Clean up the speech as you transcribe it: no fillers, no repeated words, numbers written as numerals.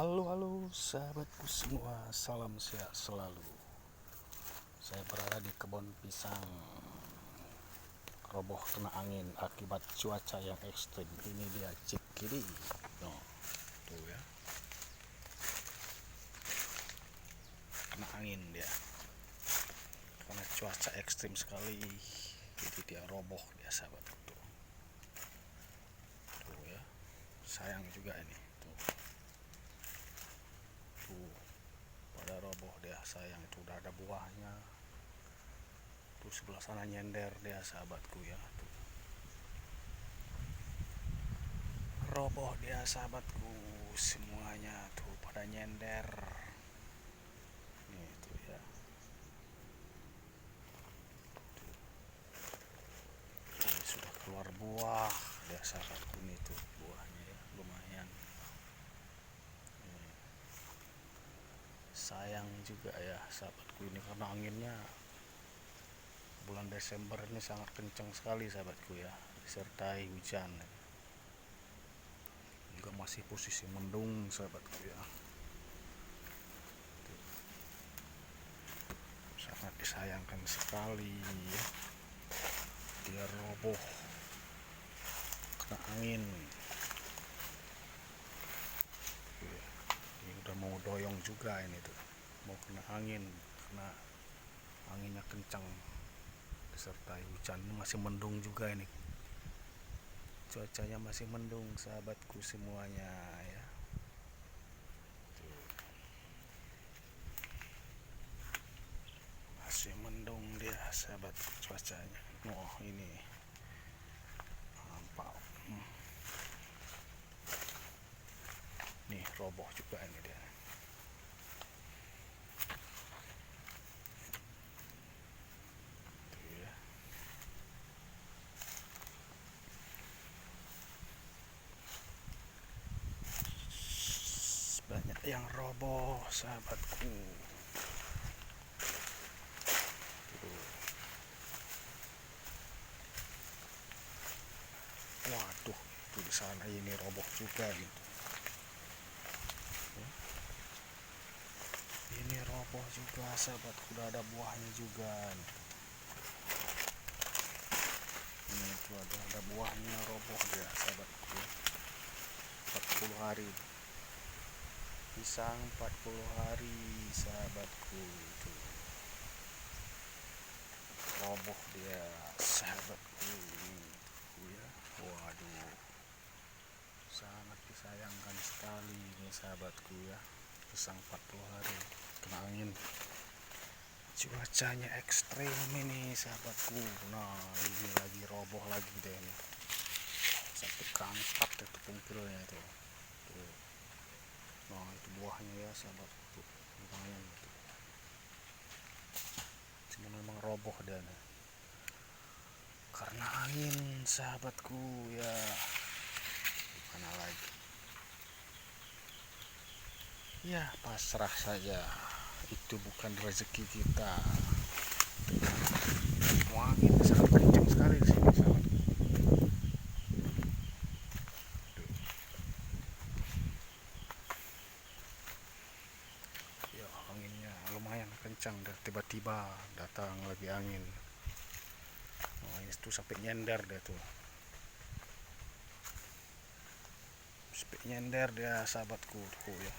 Halo sahabatku semua, salam sehat selalu. Saya berada di kebun pisang, roboh kena angin akibat cuaca yang ekstrim. Ini dia Cikidi. No, tuh ya, kena angin dia karena cuaca ekstrim sekali. Jadi dia roboh dia sahabatku. Tuh ya, sayang juga ini. Tuh, pada roboh dia, sayang. Itu udah ada buahnya. Tuh sebelah sana nyender dia sahabatku ya. Tuh, roboh dia sahabatku, semuanya tuh pada nyender. Nih tuh ya. Ini sudah keluar buah dia sahabatku, nih tuh buahnya ya, lumayan. Sayang juga ya sahabatku ini karena anginnya bulan Desember ini sangat kencang sekali sahabatku ya, disertai hujan. Juga masih posisi mendung sahabatku ya. Sangat disayangkan sekali ya, dia roboh kena angin. Ini udah mau doyong juga ini tuh, mau kena angin karena anginnya kencang disertai hujan. Masih mendung juga ini, cuacanya masih mendung sahabatku semuanya ya. Masih mendung dia sahabatku cuacanya. Oh ini nampak nih, roboh juga ini dia. Tuh ya. Banyak yang roboh sahabatku. Waduh, itu di sana ini roboh juga gitu. Ini roboh juga sahabatku, udah ada buahnya juga. Ini tuh ada buahnya, roboh dia sahabatku. 40 hari. Pisang 40 hari sahabatku, itu roboh dia sahabatku ini ya. Waduh, sangat disayangkan sekali ini sahabatku ya, pisang 40 hari kena angin. Cuacanya ekstrim ini sahabatku. Nah ini lagi roboh lagi deh ini, satu keangkat itu kumpulnya itu. Tuh. Nah itu buahnya ya sahabatku, lumayan itu. Cuma memang roboh dan karena angin sahabatku ya, gimana lagi ya, pasrah saja, itu bukan rezeki kita. Angin sangat kencang sekali di sini sahabatku. Ya anginnya lumayan kencang dan tiba-tiba datang lagi angin. Nah ini tuh sampai nyender dia tuh, sampai nyender dia sahabatku tuh ya.